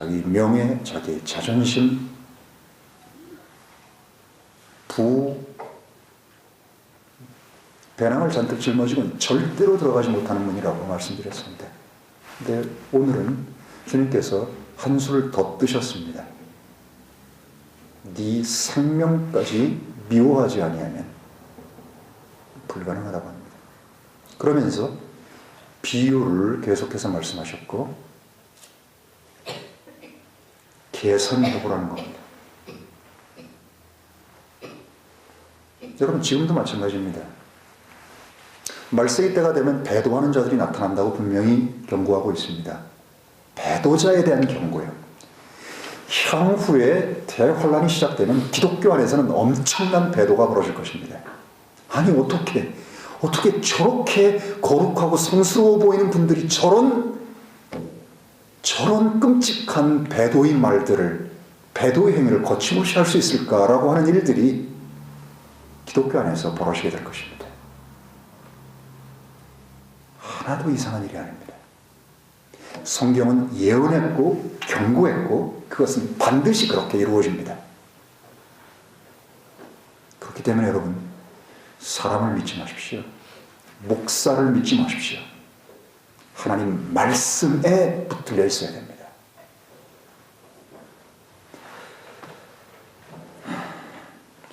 자기 명예, 자기 자존심, 배낭을 잔뜩 짊어지고는 절대로 들어가지 못하는 문이라고 말씀드렸습니다. 근데 오늘은 주님께서 한 수를 더 뜨셨습니다. 네 생명까지 미워하지 아니하면 불가능하다고 합니다. 그러면서 비유를 계속해서 말씀하셨고 개선해보라는 겁니다. 여러분 지금도 마찬가지입니다. 말세기 때가 되면 배도하는 자들이 나타난다고 분명히 경고하고 있습니다. 배도자에 대한 경고예요. 향후에 대환란이 시작되면 기독교 안에서는 엄청난 배도가 벌어질 것입니다. 아니 어떻게 저렇게 거룩하고 성스러워 보이는 분들이 저런 끔찍한 배도의 말들을, 배도의 행위를 거침없이 할 수 있을까라고 하는 일들이 기독교 안에서 벌어지게 될 것입니다. 하나도 이상한 일이 아닙니다. 성경은 예언했고 경고했고 그것은 반드시 그렇게 이루어집니다. 그렇기 때문에 여러분 사람을 믿지 마십시오. 목사를 믿지 마십시오. 하나님 말씀에 붙들려 있어야 됩니다.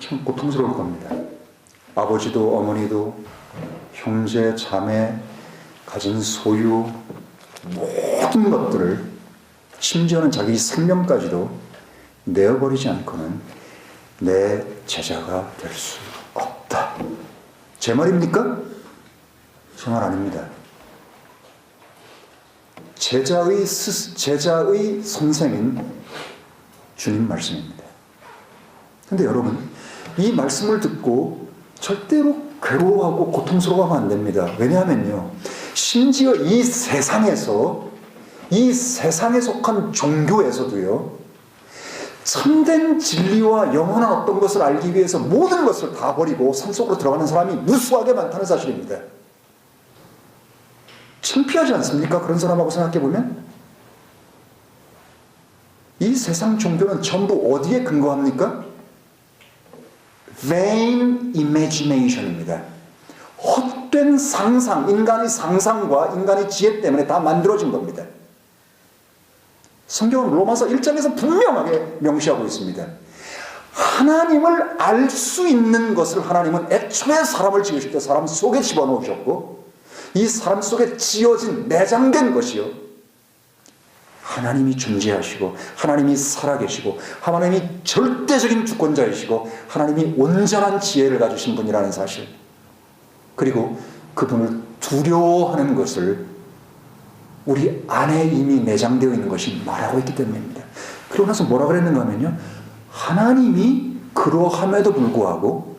참 고통스러울 겁니다. 아버지도 어머니도 형제 자매 가진 소유 모든 것들을 심지어는 자기 생명까지도 내어버리지 않고는 내 제자가 될 수 없다. 제 말입니까? 제 말 아닙니다. 제자의 선생인 주님 말씀입니다. 근데 여러분 이 말씀을 듣고 절대로 괴로워하고 고통스러워하면 안 됩니다. 왜냐하면요 심지어 이 세상에 속한 종교에서도요 참된 진리와 영원한 어떤 것을 알기 위해서 모든 것을 다 버리고 산속으로 들어가는 사람이 무수하게 많다는 사실입니다. 창피하지 않습니까? 그런 사람하고 생각해보면 이 세상 종교는 전부 어디에 근거합니까? vain imagination입니다. 헛된 상상, 인간의 상상과 인간의 지혜 때문에 다 만들어진 겁니다. 성경은 로마서 1장에서 분명하게 명시하고 있습니다. 하나님을 알 수 있는 것을 하나님은 애초에 사람을 지으실 때 사람 속에 집어넣으셨고 이 사람 속에 지어진 내장된 것이요 하나님이 존재하시고 하나님이 살아계시고 하나님이 절대적인 주권자이시고 하나님이 온전한 지혜를 가지신 분이라는 사실, 그리고 그분을 두려워하는 것을 우리 안에 이미 내장되어 있는 것이 말하고 있기 때문입니다. 그러고 나서 뭐라 그랬는가 하면요 하나님이 그러함에도 불구하고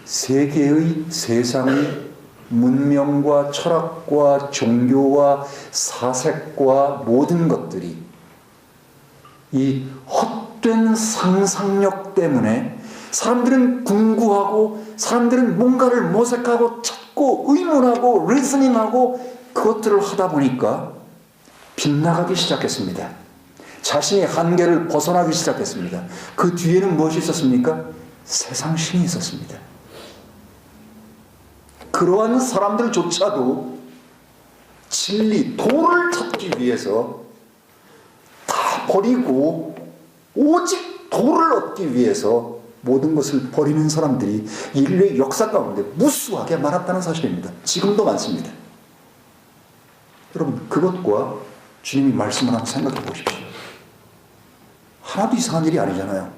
세상의 문명과 철학과 종교와 사색과 모든 것들이 이 헛된 상상력 때문에 사람들은 궁구하고 사람들은 뭔가를 모색하고 찾고 의문하고 리즈닝하고 그것들을 하다 보니까 빗나가기 시작했습니다. 자신의 한계를 벗어나기 시작했습니다. 그 뒤에는 무엇이 있었습니까? 세상신이 있었습니다. 그러한 사람들조차도 진리, 도를 찾기 위해서 다 버리고 오직 도를 얻기 위해서 모든 것을 버리는 사람들이 인류의 역사 가운데 무수하게 많았다는 사실입니다. 지금도 많습니다. 여러분 그것과 주님이 말씀을 한번 생각해 보십시오. 하나도 이상한 일이 아니잖아요.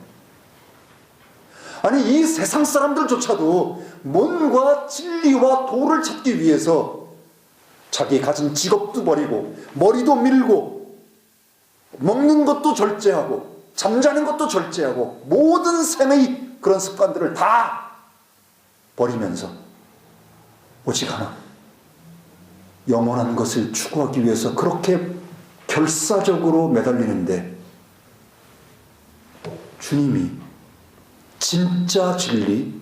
아니 이 세상 사람들조차도 뭔가 진리와 도를 찾기 위해서 자기 가진 직업도 버리고 머리도 밀고 먹는 것도 절제하고 잠자는 것도 절제하고 모든 삶의 그런 습관들을 다 버리면서 오직 하나 영원한 것을 추구하기 위해서 그렇게 결사적으로 매달리는데 주님이 진짜 진리,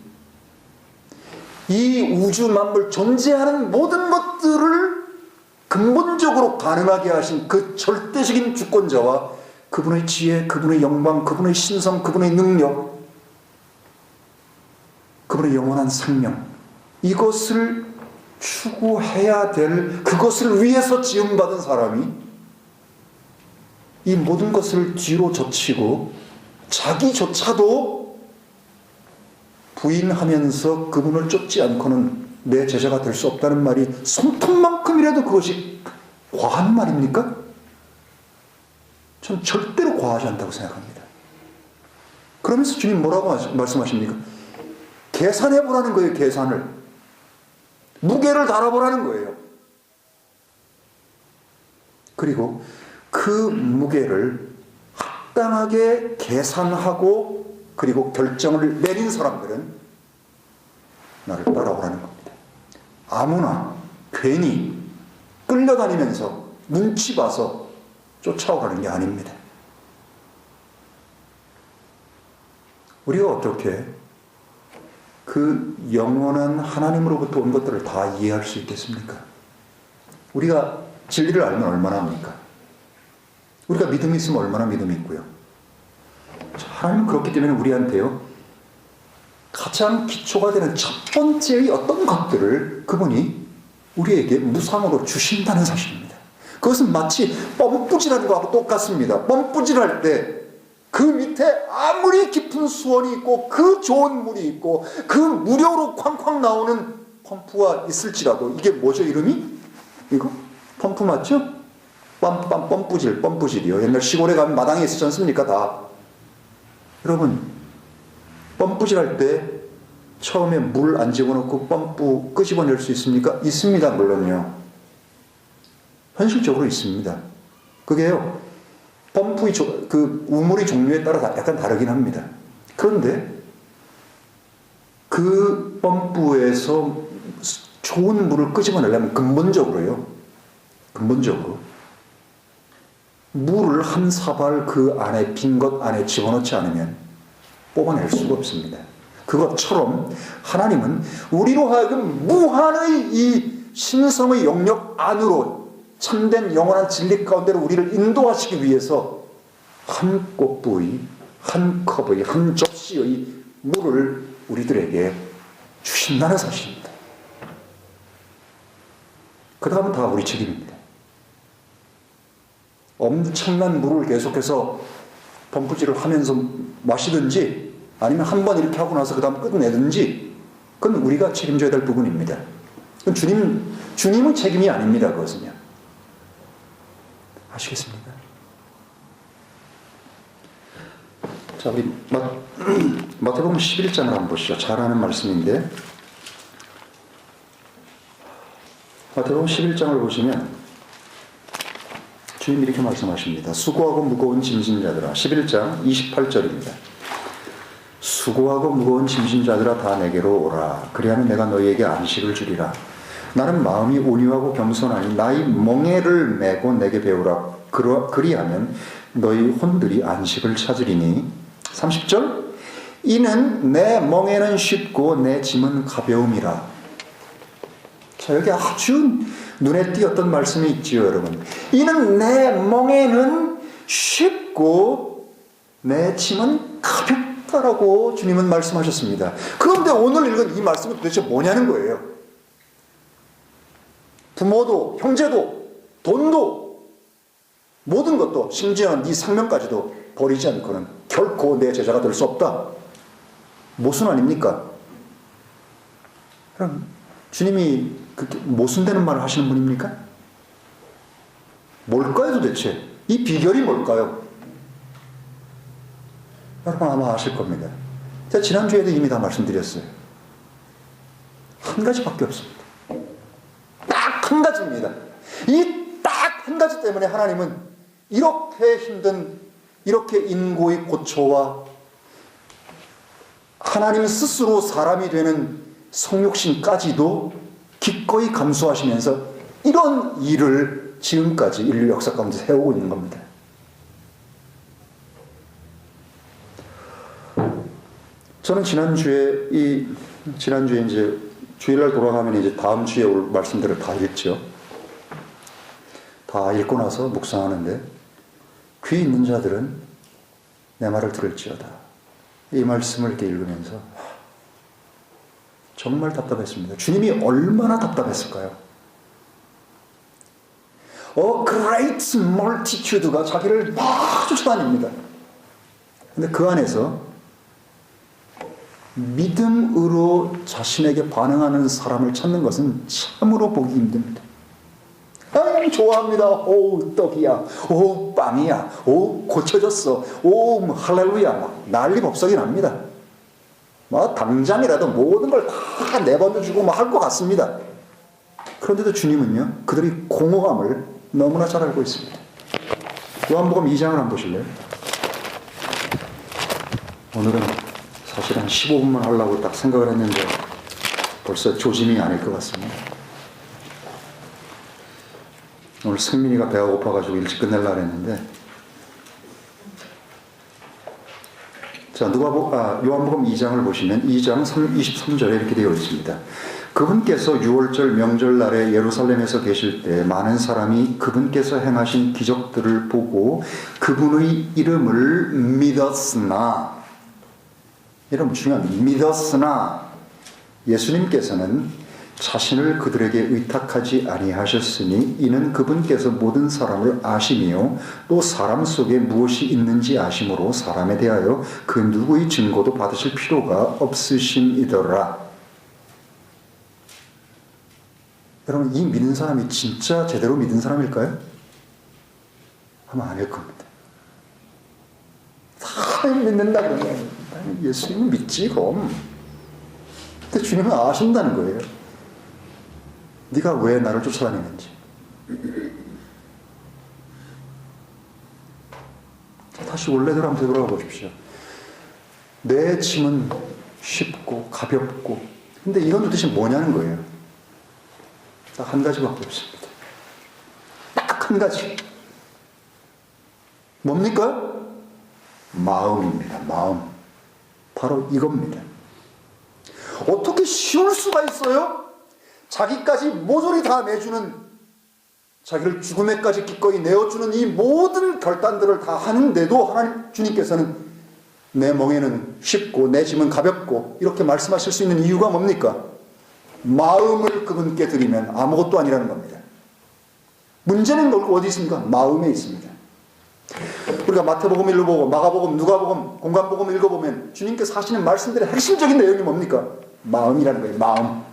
이 우주 만물 존재하는 모든 것들을 근본적으로 가능하게 하신 그 절대적인 주권자와 그분의 지혜, 그분의 영광, 그분의 신성, 그분의 능력, 그분의 영원한 생명, 이것을 추구해야 될, 그것을 위해서 지음받은 사람이 이 모든 것을 뒤로 젖히고 자기조차도 부인하면서 그분을 쫓지 않고는 내 제자가 될 수 없다는 말이 손톱만큼이라도 그것이 과한 말입니까? 전 절대로 과하지 않다고 생각합니다. 그러면서 주님 뭐라고 말씀하십니까? 계산해보라는 거예요. 계산을. 무게를 달아보라는 거예요. 그리고 그 무게를 합당하게 계산하고 그리고 결정을 내린 사람들은 나를 따라오라는 겁니다. 아무나 괜히 끌려다니면서 눈치 봐서 쫓아오라는 게 아닙니다. 우리가 어떻게 그 영원한 하나님으로부터 온 것들을 다 이해할 수 있겠습니까? 우리가 진리를 알면 얼마나 합니까? 우리가 믿음이 있으면 얼마나 믿음이 있고요. 하나님은 그렇기 때문에 우리한테요, 가장 기초가 되는 첫 번째의 어떤 것들을 그분이 우리에게 무상으로 주신다는 사실입니다. 그것은 마치 펌뿌질하는 거하고 똑같습니다. 펌뿌질할 때 그 밑에 아무리 깊은 수원이 있고 그 좋은 물이 있고 그 무료로 쾅쾅 나오는 펌프가 있을지라도, 이게 뭐죠 이름이? 이거? 펌프 맞죠? 펌뿌질이요. 옛날 시골에 가면 마당에 있었지 않습니까? 다. 여러분, 펌뿌질할 때 처음에 물 안 집어넣고 펌프 끄집어낼 수 있습니까? 있습니다. 물론요. 현실적으로 있습니다. 그게요, 펌프의 그 우물의 종류에 따라 약간 다르긴 합니다. 그런데 그 펌프에서 좋은 물을 끄집어내려면 근본적으로 물을 한 사발 그 안에, 빈 것 안에 집어넣지 않으면 뽑아낼 수가 없습니다. 그것처럼 하나님은 우리로 하여금 무한의 이 신성의 영역 안으로 참된 영원한 진리 가운데로 우리를 인도하시기 위해서 한 꽃부의, 한 컵의, 한 접시의 물을 우리들에게 주신다는 사실입니다. 그 다음은 다 우리 책임입니다. 엄청난 물을 계속해서 펌프질을 하면서 마시든지 아니면 한 번 이렇게 하고 나서 그 다음 끝내든지, 그건 우리가 책임져야 될 부분입니다. 그건 주님의 책임이 아닙니다. 그것은요. 아시겠습니까? 자, 우리 마태복음 11장을 한번 보시죠. 잘 아는 말씀인데, 마태복음 11장을 보시면 주님이 이렇게 말씀하십니다. 수고하고 무거운 짐진 자들아. 11장 28절입니다. 수고하고 무거운 짐진 자들아 다 내게로 오라. 그리하면 내가 너희에게 안식을 주리라. 나는 마음이 온유하고 겸손하니 나의 멍에를 메고 내게 배우라. 그리하면 너희 혼들이 안식을 찾으리니. 30절. 이는 내 멍에는 쉽고 내 짐은 가벼움이라. 자, 여기 아주 눈에 띄었던 말씀이 있지요, 여러분. 이는 내 멍에는 쉽고 내 짐은 가볍다라고 주님은 말씀하셨습니다. 그런데 오늘 읽은 이 말씀은 도대체 뭐냐는 거예요. 부모도, 형제도, 돈도, 모든 것도, 심지어 네 생명까지도 버리지 않고는 결코 내 제자가 될 수 없다. 모순 아닙니까? 그럼 주님이 그렇게 모순되는 말을 하시는 분입니까? 뭘까요 도대체? 이 비결이 뭘까요? 여러분 아마 아실 겁니다. 제가 지난주에도 이미 다 말씀드렸어요. 한 가지밖에 없습니다. 딱 한 가지입니다. 이 딱 한 가지 때문에 하나님은 이렇게 힘든, 이렇게 인고의 고초와 하나님 스스로 사람이 되는 성육신까지도 기꺼이 감수하시면서 이런 일을 지금까지 인류 역사 가운데 세우고 있는 겁니다. 저는 지난주에 이제 주일날 돌아가면 이제 다음 주에 올 말씀들을 다 읽죠. 다 읽고 나서 묵상하는데 귀 있는 자들은 내 말을 들을지어다. 이 말씀을 이렇게 읽으면서 정말 답답했습니다. 주님이 얼마나 답답했을까요? great multitude가 자기를 막 쫓아다닙니다. 근데 그 안에서 믿음으로 자신에게 반응하는 사람을 찾는 것은 참으로 보기 힘듭니다. 좋아합니다. 오, 떡이야. 오, 빵이야. 오, 고쳐졌어. 오, 할렐루야. 막 난리 법석이 납니다. 당장이라도 모든 걸 다 내버려주고 할 것 같습니다. 그런데도 주님은요, 그들이 공허함을 너무나 잘 알고 있습니다. 요한복음 2장을 한번 보실래요? 오늘은 사실 한 15분만 하려고 딱 생각을 했는데 벌써 조짐이 아닐 것 같습니다. 오늘 승민이가 배가 고파가지고 일찍 끝내려고 했는데, 자, 요한복음 2장을 보시면 2장 23절에 이렇게 되어 있습니다. 그분께서 6월절 명절날에 예루살렘에서 계실 때 많은 사람이 그분께서 행하신 기적들을 보고 그분의 이름을 믿었으나, 이름 중요한 믿었으나 예수님께서는 자신을 그들에게 의탁하지 아니하셨으니 이는 그분께서 모든 사람을 아심이요 또 사람 속에 무엇이 있는지 아심으로 사람에 대하여 그 누구의 증거도 받으실 필요가 없으심이더라. 여러분, 이 믿는 사람이 진짜 제대로 믿는 사람일까요? 아마 아닐 겁니다. 다 믿는다 그러면 예수님은 믿지 그럼. 근데 주님은 아신다는 거예요. 네가 왜 나를 쫓아다니는지. 다시 원래대로 한번 되돌아가 보십시오. 내 짐은 쉽고 가볍고, 근데 이런 뜻이 뭐냐는 거예요. 딱 한 가지밖에 없습니다. 딱 한 가지. 뭡니까? 마음입니다. 마음. 바로 이겁니다. 어떻게 쉬울 수가 있어요? 자기까지 모조리 다 내주는, 자기를 죽음에까지 기꺼이 내어주는 이 모든 결단들을 다 하는데도 하나님 주님께서는 내 멍에는 쉽고 내 짐은 가볍고 이렇게 말씀하실 수 있는 이유가 뭡니까? 마음을 그분께 드리면 아무것도 아니라는 겁니다. 문제는 어디 있습니까? 마음에 있습니다. 우리가 마태복음 읽어보고 마가복음, 누가복음, 공관복음 읽어보면 주님께서 하시는 말씀들의 핵심적인 내용이 뭡니까? 마음이라는 거예요. 마음.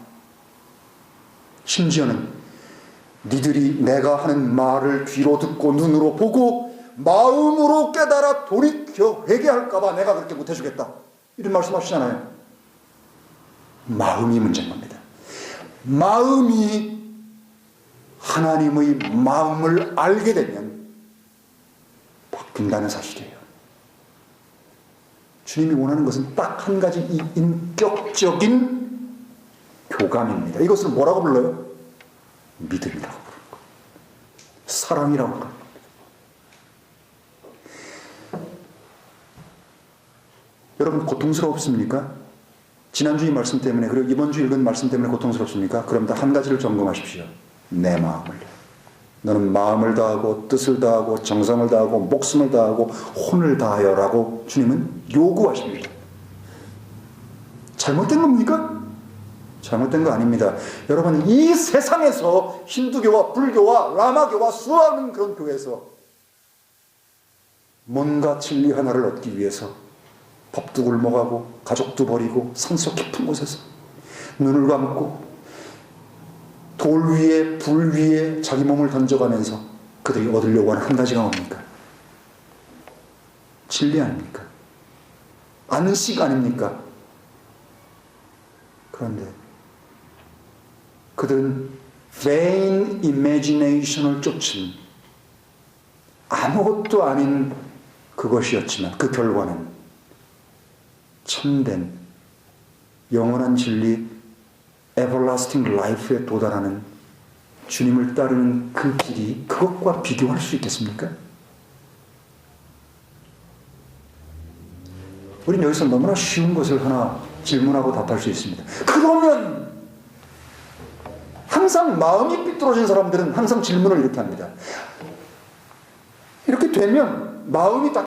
심지어는 니들이 내가 하는 말을 귀로 듣고 눈으로 보고 마음으로 깨달아 돌이켜 회개할까봐 내가 그렇게 못해주겠다. 이런 말씀하시잖아요. 마음이 문제인 겁니다. 마음이 하나님의 마음을 알게 되면 바뀐다는 사실이에요. 주님이 원하는 것은 딱 한 가지, 이 인격적인 교감입니다. 이것을 뭐라고 불러요? 믿음이라고 부르는 거예요. 사랑이라고 부르는 겁니다. 여러분 고통스럽습니까? 지난주의 말씀 때문에, 그리고 이번주 읽은 말씀 때문에 고통스럽습니까? 그럼 다 한 가지를 점검하십시오. 내 마음을. 너는 마음을 다하고 뜻을 다하고 정성을 다하고 목숨을 다하고 혼을 다하여라고 주님은 요구하십니다. 잘못된 겁니까? 잘못된 거 아닙니다. 여러분, 이 세상에서 힌두교와 불교와 라마교와 수많은 그런 교회에서 뭔가 진리 하나를 얻기 위해서 밥도 굶어가고 가족도 버리고 산속 깊은 곳에서 눈을 감고 돌 위에 불 위에 자기 몸을 던져가면서 그들이 얻으려고 하는 한 가지가 뭡니까? 진리 아닙니까? 안식 아닙니까? 그런데 그들은 vain imagination을 쫓은 아무것도 아닌 그것이었지만 그 결과는 참된 영원한 진리 everlasting life에 도달하는 주님을 따르는 그 길이 그것과 비교할 수 있겠습니까? 우리는 여기서 너무나 쉬운 것을 하나 질문하고 답할 수 있습니다. 그러면 한 항상 마음이 삐뚤어진 사람들은 항상 질문을 이렇게 합니다. 이렇게 되면 마음이 딱